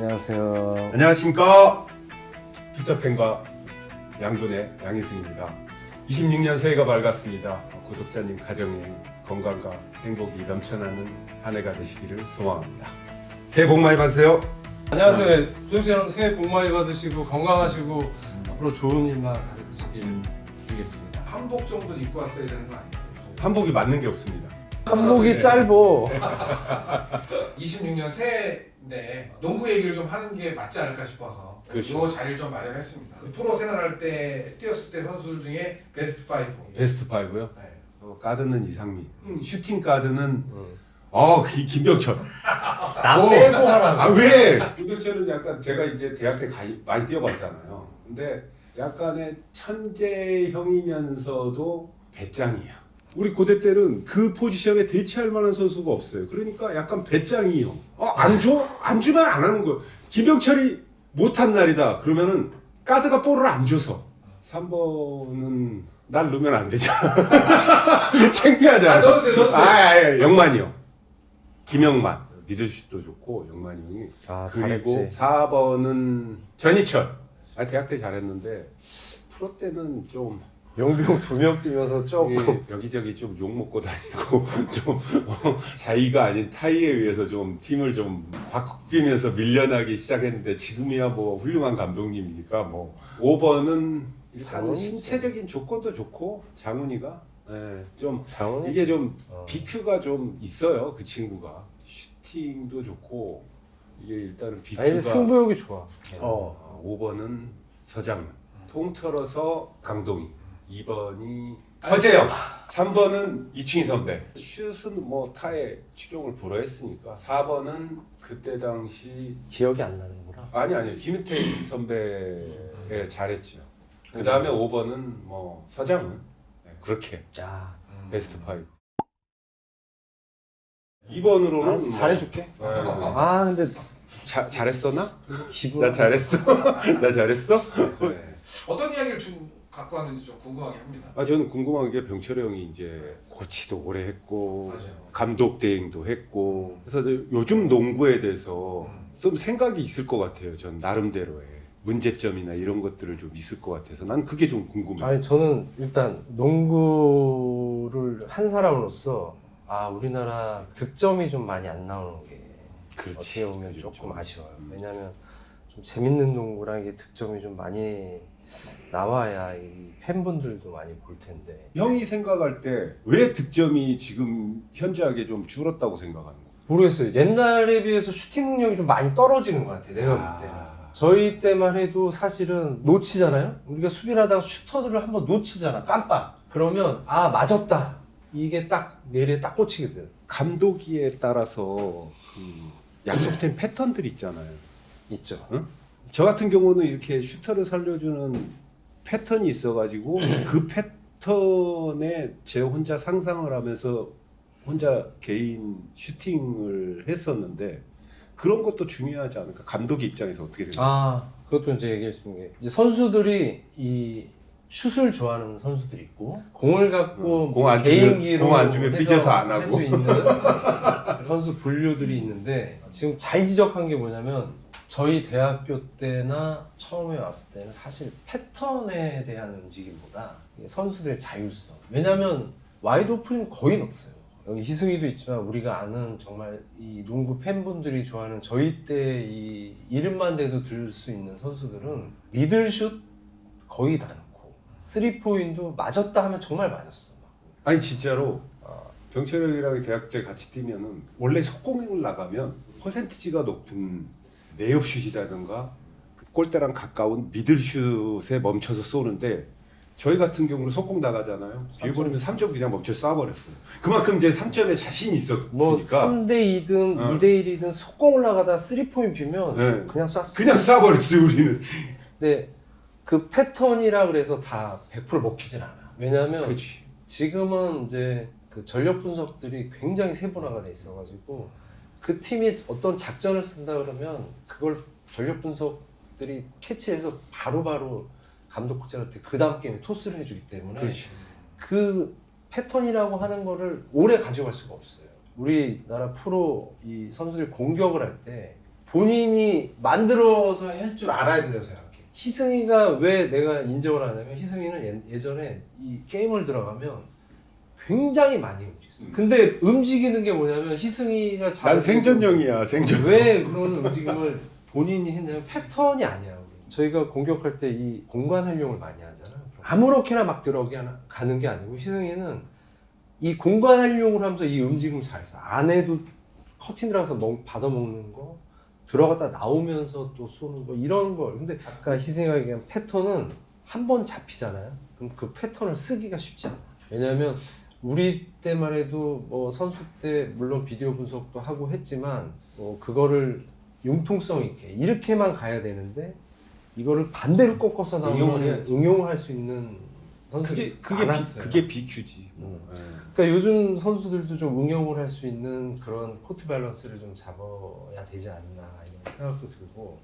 안녕하세요. 안녕하십니까. 피터팬과 양군의 양희승입니다. 26년 새해가 밝았습니다. 구독자님 가정에 건강과 행복이 넘쳐나는 한 해가 되시기를 소망합니다. 새해 복 많이 받으세요. 안녕하세요. 도대체 여러분 새해 복 많이 받으시고 건강하시고 앞으로 좋은 일만 가득하시길 빌겠습니다. 한복 정도는 입고 왔어야 되는 거 아니에요? 한복이 맞는 게 없습니다. 한복이 짧어. 26년 새해인데 농구 얘기를 좀 하는 게 맞지 않을까 싶어서 그렇죠. 이 자리를 좀 마련했습니다. 그 프로 생활할 때 뛰었을 때 선수들 중에 베스트 5. 베스트 5요? 네. 가드는 이상민, 슈팅 가드는 응. 김병철. 나 빼고 하라고. 아 왜? 김병철은 약간 제가 이제 대학 때 많이 뛰어봤잖아요. 근데 약간의 천재형이면서도 배짱이야. 우리 고대 때는 그 포지션에 대체할 만한 선수가 없어요. 그러니까 약간 배짱이 형. 안 줘? 안 주면 안 하는 거야. 김병철이 못한 날이다. 그러면은 가드가 볼을 안 줘서 3번은 날 넣으면 안 되잖아. 창피하잖아. 넣어도 돼, 넣어도 돼. 영만이요. 김영만. 미들슛도 좋고 영만이 형이. 아, 그리고 잘했지. 4번은 전희철. 대학 때 잘했는데 프로 때는 좀 용병 2명 뛰면서 조금 여기저기 좀 욕 먹고 다니고 좀 자의가 아닌 타의에 의해서 좀 팀을 좀 바꾸면서 밀려나기 시작했는데 지금이야 뭐 훌륭한 감독님이니까 뭐 5번은 일단은 장훈이지. 신체적인 조건도 좋고 장훈이가 좀 장훈이 이게 좀 어. BQ가 좀 있어요. 그 친구가 슈팅도 좋고 이게 일단은 BQ가 아니 근데 승부욕이 좋아. 5번은 서장훈 통틀어서 강동희 2번이 허재영 3번은 이충희 선배 슛은 뭐 타에 추종을 불허했으니까 4번은 그때 당시 기억이 안 나는구나. 아니 김은태 선배 잘했죠. 그 다음에 5번은 뭐 서장훈 그렇게 야, 베스트 5 2번으로는 알았어, 잘해줄게. 아 근데 잘했었나? 기분. 나 잘했어? 나 잘했어? 네. 어떤 이야기를 좀 갖고 왔는지 좀 궁금하게 합니다. 저는 궁금한 게 병철이 형이 이제 코치도 오래 했고 맞아요. 감독 대행도 했고 그래서 요즘 농구에 대해서 좀 생각이 있을 것 같아요. 전 나름대로의 문제점이나 이런 것들을 좀 있을 것 같아서 난 그게 좀 궁금해요. 아니 저는 일단 농구를 한 사람으로서 우리나라 득점이 좀 많이 안 나오는 게 그렇지. 어떻게 보면 그렇죠. 조금 아쉬워요. 왜냐하면 좀 재밌는 농구랑 이게 득점이 좀 많이 나와야 이 팬분들도 많이 볼 텐데. 형이 생각할 때 왜 득점이 지금 현저하게 좀 줄었다고 생각하는 거예요? 모르겠어요. 옛날에 비해서 슈팅 능력이 좀 많이 떨어지는 것 같아요. 내가 볼 때는. 저희 때만 해도 사실은 놓치잖아요. 우리가 수비를 하다가 슈터들을 한번 놓치잖아. 깜빡. 그러면 맞았다. 이게 딱 내리에 딱 꽂히거든. 감독이에 따라서 그 약속된 패턴들이 있잖아요. 있죠. 저 같은 경우는 이렇게 슈터를 살려주는 패턴이 있어가지고 그 패턴에 제 혼자 상상을 하면서 혼자 개인 슈팅을 했었는데 그런 것도 중요하지 않을까? 감독의 입장에서 어떻게 생각해요? 그것도 이제 얘기할 수 있는 게 이제 선수들이 이 슛을 좋아하는 선수들이 있고 공을 갖고 공안 주면- 개인기로 공안 주면 해서 삐져서 안 하고. 할 수 있는 선수 분류들이 있는데 지금 잘 지적한 게 뭐냐면 저희 대학교 때나 처음에 왔을 때는 사실 패턴에 대한 움직임보다 선수들의 자율성. 왜냐면 와이드 오픈은 거의 없어요. 여기 희승이도 있지만 우리가 아는 정말 이 농구 팬분들이 좋아하는 저희 때 이 이름만 대도 들을 수 있는 선수들은 미들슛 거의 다 넣고 3포인도 맞았다 하면 정말 맞았어. 아니 진짜로 병철 형이랑 대학 때 같이 뛰면은 원래 속공을 나가면 퍼센티지가 높은 레이업슛이라든가 골대랑 가까운 미들슛에 멈춰서 쏘는데 저희 같은 경우는 속공 나가잖아요. 비해버리면 3점 그냥 멈춰 쏴버렸어요. 그만큼 이제 3점에 자신이 있었으니까 뭐 3대2든 2대1이든 속공 올라가다 3포인트 비면 네. 그냥 쐈어. 그냥 쏴버렸어요 우리는. 근데 그 패턴이라 그래서 다 100% 먹히진 않아. 왜냐면 그렇지. 지금은 이제 그 전력 분석들이 굉장히 세분화가 돼 있어가지고 그 팀이 어떤 작전을 쓴다 그러면 그걸 전력 분석들이 캐치해서 바로바로 감독 코치한테 그 다음 게임에 토스를 해주기 때문에 그렇지. 그 패턴이라고 하는 거를 오래 가져갈 수가 없어요. 우리나라 프로 이 선수들이 공격을 할 때 본인이 만들어서 할 줄 알아야 된다고 생각해. 희승이가 왜 내가 인정을 하냐면 희승이는 예전에 이 게임을 들어가면 굉장히 많이 움직였어. 근데 움직이는 게 뭐냐면 희승이가 난 생존형이야. 생존. 왜 그런 움직임을 본인이 했냐면 패턴이 아니야. 저희가 공격할 때 이 공간 활용을 많이 하잖아. 아무렇게나 막 들어가는 게 아니고 희승이는 이 공간 활용을 하면서 이 움직임을 잘 써. 안에도 커튼 들어가서 받아먹는 거, 들어갔다 나오면서 또 쏘는 거 이런 걸. 근데 아까 희승이가 얘기한 패턴은 한 번 잡히잖아요. 그럼 그 패턴을 쓰기가 쉽지 않아. 왜냐하면 우리 때만 해도 뭐 선수 때 물론 비디오 분석도 하고 했지만 그거를 융통성 있게 이렇게만 가야 되는데 이거를 반대로 꺾어서 나오면 응용을 할 수 있는 선수들이 많았어요. 그게 BQ지. 그러니까 요즘 선수들도 좀 응용을 할 수 있는 그런 코트 밸런스를 좀 잡아야 되지 않나 이런 생각도 들고,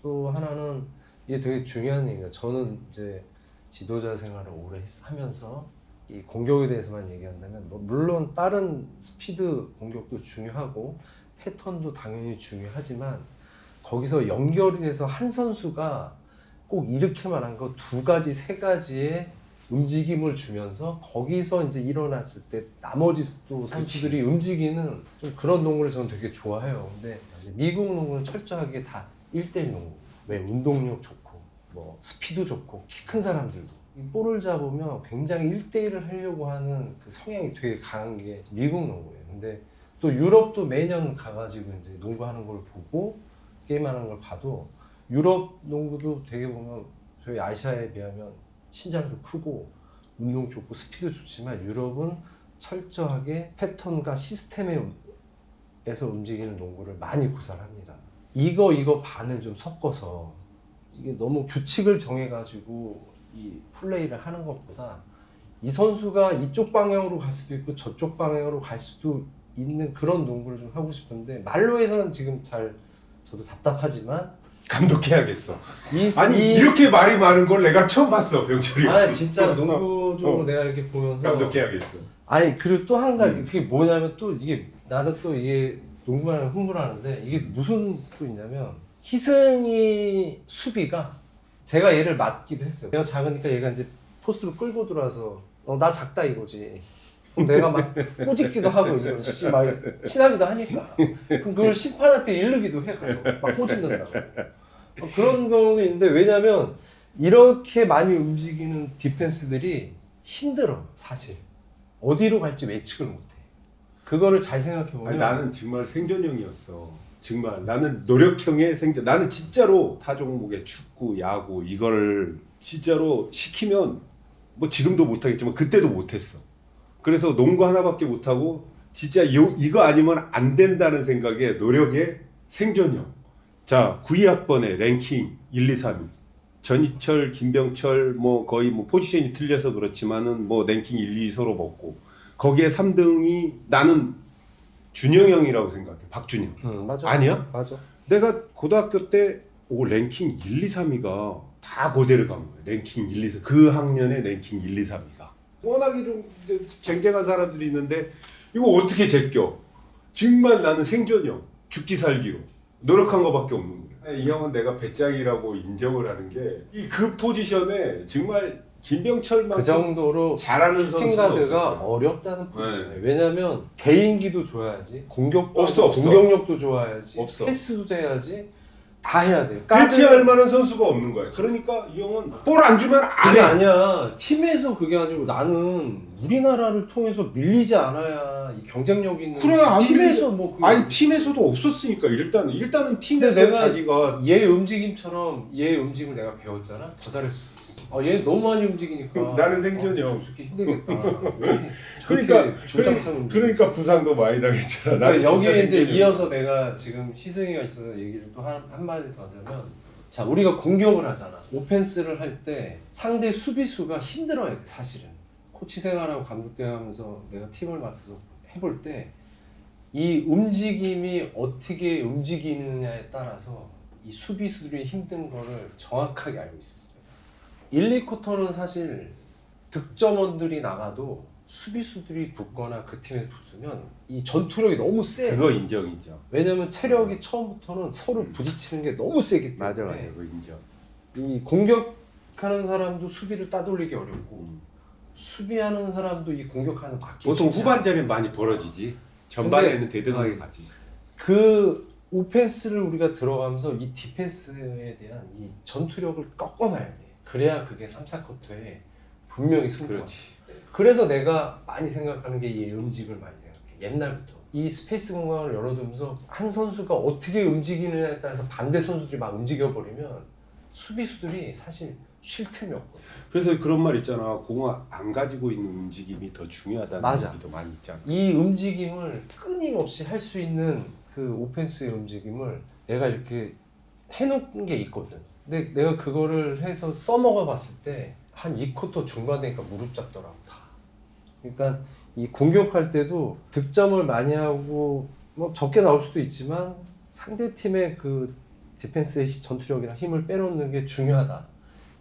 또 하나는 이게 되게 중요한 얘기가, 저는 이제 지도자 생활을 오래 하면서 이 공격에 대해서만 얘기한다면 물론 다른 스피드 공격도 중요하고 패턴도 당연히 중요하지만 거기서 연결이 돼서 한 선수가 꼭 이렇게만 한 거 두 가지 세 가지의 움직임을 주면서 거기서 이제 일어났을 때 나머지 또 선수들이 움직이는 좀 그런 농구를 저는 되게 좋아해요. 근데 미국 농구는 철저하게 다 1대1 농구. 왜 운동력 좋고 뭐 스피드 좋고 키 큰 사람들도 이 볼을 잡으면 굉장히 1대1을 하려고 하는 그 성향이 되게 강한 게 미국 농구예요. 근데 또 유럽도 매년 가가지고 이제 농구하는 걸 보고 게임하는 걸 봐도 유럽 농구도 되게 보면 저희 아시아에 비하면 신장도 크고 운동 좋고 스피드 좋지만 유럽은 철저하게 패턴과 시스템에서 움직이는 농구를 많이 구사합니다. 이거 반을 좀 섞어서 이게 너무 규칙을 정해가지고 이 플레이를 하는 것보다 이 선수가 이쪽 방향으로 갈 수도 있고 저쪽 방향으로 갈 수도 있는 그런 농구를 좀 하고 싶은데 말로 해서는 지금 잘 저도 답답하지만 감독해야겠어. 이렇게 말이 많은 걸 내가 처음 봤어, 병철이. 아 진짜 농구적으로 내가 이렇게 보면서 감독해야겠어. 아니 그리고 또 한 가지 그게 뭐냐면 또 이게 나는 또 이게 농구하면 흥분하는데 이게 무슨 또 있냐면 희승이 수비가 제가 얘를 맞기도 했어요. 내가 작으니까 얘가 이제 포스트로 끌고 들어와서 나 작다 이거지. 그럼 내가 막 꼬집기도 하고 이런 막 친하기도 하니까 그럼 그걸 심판한테 이르기도 해 가서 막 꼬집는다고 그런 경우는 있는데 왜냐면 이렇게 많이 움직이는 디펜스들이 힘들어 사실 어디로 갈지 예측을 못해. 그거를 잘 생각해 보면 나는 정말 생존형이었어. 정말 나는 노력형의 생존. 나는 진짜로 타 종목의 축구, 야구 이걸 진짜로 시키면 뭐 지금도 못하겠지만 그때도 못했어. 그래서 농구 하나밖에 못하고 진짜 이거 아니면 안 된다는 생각에 노력의 생존형. 자, 9위학번에 랭킹 1, 2, 3위. 전희철, 김병철 뭐 거의 뭐 포지션이 틀려서 그렇지만은 뭐 랭킹 1, 2 서로 먹고 거기에 3등이 나는 준영형이라고 생각해. 박준영. 맞아. 아니야? 맞아. 내가 고등학교 때 랭킹 1, 2, 3위가 다 고대를 간 거야. 랭킹 1, 2, 3. 그 학년에 랭킹 1, 2, 3위가. 워낙에 좀 쟁쟁한 사람들이 있는데 이거 어떻게 제껴? 정말 나는 생존형. 죽기 살기로. 노력한 거밖에 없는 거야. 이 형은 내가 배짱이라고 인정을 하는 게 그 포지션에 정말 김병철만큼 그 정도로 잘하는 슈팅 선수가 가드가 없었어. 어렵다는 포지션이에요. 왜냐면 개인기도 좋아야지, 공격도 없어. 공격력도 좋아야지, 없어. 패스도 돼야지, 다 해야 돼. 대체할 만한 선수가 없는 거야. 그러니까 이 형은 볼 안 주면 안 그게 해. 아니야. 팀에서 그게 아니고 나는 우리나라를 통해서 밀리지 않아야 이 경쟁력 있는 그래, 안 팀에서 뭐 그게 아니 팀에서도 없었으니까 일단은 팀에서 근데 내가 자기가 얘 움직임처럼 얘 움직임을 내가 배웠잖아. 더 잘했어. 얘 너무 많이 움직이니까 나는 생존형. 이렇게 힘들겠다. 왜 이렇게 그러니까 주장창 움직이지? 그러니까 부상도 많이 당했잖아. 그러니까 나는 여기에 진짜 이제 생존형. 이어서 내가 지금 희승이가 있어서 얘기를 또 한 마디 더 하자면, 자 우리가 공격을 하잖아. 오펜스를 할 때 상대 수비수가 힘들어야 돼 사실은. 코치 생활하고 감독 대하면서 내가 팀을 맡아서 해볼 때 이 움직임이 어떻게 움직이느냐에 따라서 이 수비수들이 힘든 거를 정확하게 알고 있었어요. 1, 2쿼터는 사실 득점원들이 나가도 수비수들이 붙거나 그 팀에 붙으면 이 전투력이 너무 세. 그거 인정. 왜냐면 체력이 처음부터는 서로 부딪히는 게 너무 세기 때문에. 맞아. 그거 인정. 이 공격하는 사람도 수비를 따돌리기 어렵고 수비하는 사람도 이 공격하는 막기 보통 쉽지 않아. 후반전에 많이 벌어지지. 전반에는 대등하게 가지. 그 오펜스를 우리가 들어가면서 이 디펜스에 대한 이 전투력을 꺾어놔야 돼. 그래야 그게 3, 4쿼터에 분명히 승부가. 그렇지. 그래서 내가 많이 생각하는 게 이 음직을 많이 생각해. 옛날부터. 이 스페이스 공간을 열어두면서 한 선수가 어떻게 움직이느냐에 따라서 반대 선수들이 막 움직여버리면 수비수들이 사실 쉴 틈이 없거든. 그래서 그런 말 있잖아. 공을 안 가지고 있는 움직임이 더 중요하다는 맞아. 얘기도 많이 있잖아. 이 움직임을 끊임없이 할 수 있는 그 오펜스의 움직임을 내가 이렇게 해놓은 게 있거든. 근데 내가 그거를 해서 써먹어 봤을 때 한 2쿼터 중반 되니까 무릎 잡더라고 다. 그러니까 이 공격할 때도 득점을 많이 하고 뭐 적게 나올 수도 있지만 상대 팀의 그 디펜스의 전투력이나 힘을 빼놓는 게 중요하다.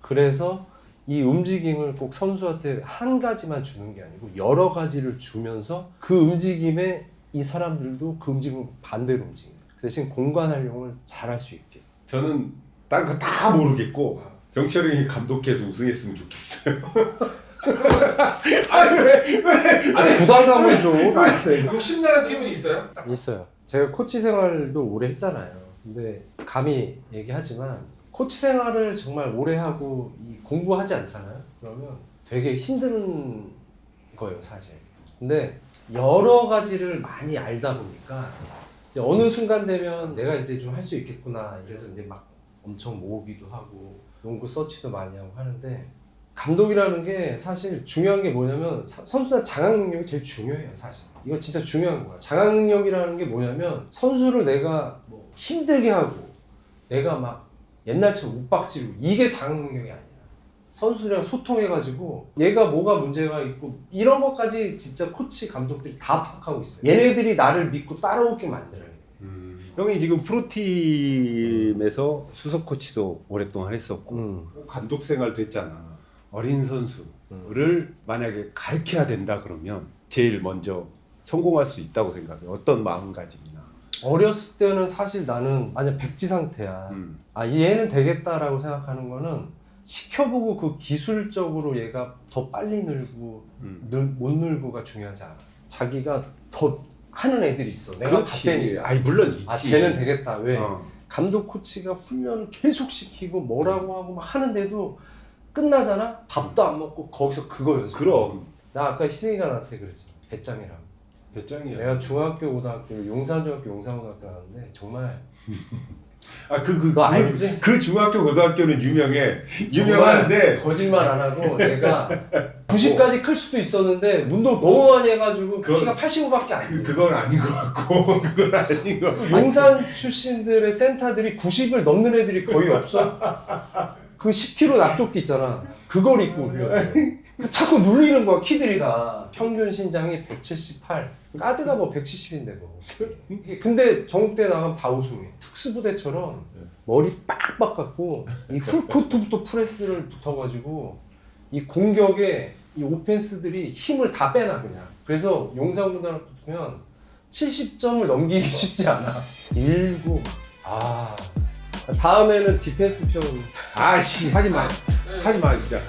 그래서 이 움직임을 꼭 선수한테 한 가지만 주는 게 아니고 여러 가지를 주면서 그 움직임에 이 사람들도 그 움직임을 반대로 움직여요. 그 대신 공간 활용을 잘할 수 있게. 저는 딴 거 다 모르겠고 병철 형이 감독해서 우승했으면 좋겠어요. 아니 부담감을 줘. 욕심나는 팀은 있어요? 있어요. 제가 코치 생활도 오래 했잖아요. 근데 감히 얘기하지만 코치 생활을 정말 오래 하고 이 공부하지 않잖아요. 그러면 되게 힘든 거예요, 사실. 근데 여러 가지를 많이 알다 보니까 이제 어느 순간 되면 내가 이제 좀 할 수 있겠구나. 그래서 이제 막 엄청 모으기도 하고 농구 서치도 많이 하고 하는데 감독이라는 게 사실 중요한 게 뭐냐면 선수들 장악 능력이 제일 중요해요, 사실. 이거 진짜 중요한 거야. 장악 능력이라는 게 뭐냐면 선수를 내가 뭐 힘들게 하고 내가 막 옛날처럼 욱박지르고 이게 장악 능력이 아니야. 선수들이랑 소통해가지고 얘가 뭐가 문제가 있고 이런 것까지 진짜 코치 감독들이 다 파악하고 있어요. 얘네들이 나를 믿고 따라오게 만들어야 돼. 형이 지금 프로팀에서 수석 코치도 오랫동안 했었고 감독 생활도 했잖아. 어린 선수를 만약에 가르쳐야 된다 그러면 제일 먼저 성공할 수 있다고 생각해. 어떤 마음가짐이나. 어렸을 때는 사실 나는 만약 백지 상태야. 아 얘는 되겠다라고 생각하는 거는 시켜보고 그 기술적으로 얘가 더 빨리 늘고 못 늘고가 중요하지 않아. 자기가 더 하는 애들이 있어. 내가 봤다니까. 아니 물론 있지. 아 쟤는 되겠다. 왜? 감독 코치가 훈련을 계속 시키고 뭐라고 하고 막 하는데도 끝나잖아? 밥도 안 먹고 거기서 그거 연습. 그럼. 나 아까 희승이가 나한테 그랬지. 배짱이라고. 몇 장이야? 내가 중학교, 고등학교, 용산중학교, 용산고등학교 가는데 정말 너 알지? 그 중학교 고등학교는 유명한데 거짓말 안 하고 내가 90까지 클 수도 있었는데 운동 너무 많이 해가지고 키가 85밖에 안 돼. 그건 아닌 것 같고 그건 아닌 것 같고. 용산 출신들의 센터들이 90을 넘는 애들이 거의 없어. 그 10kg 납조끼 있잖아. 그걸 입고 훈련해. 자꾸 눌리는 거야, 키들이 다. 평균 신장이 178. 가드가 뭐 170인데 뭐. 근데 전국대 나가면 다 우승해. 특수부대처럼 머리 빡빡 깎고 이 풀코트부터 프레스를 붙어가지고 이 공격에 이 오펜스들이 힘을 다 빼놔 그냥. 그래서 용산고등학교 보면 70점을 넘기기 쉽지 않아. 19. 다음에는 디펜스 편. 아씨 하지 마 진짜.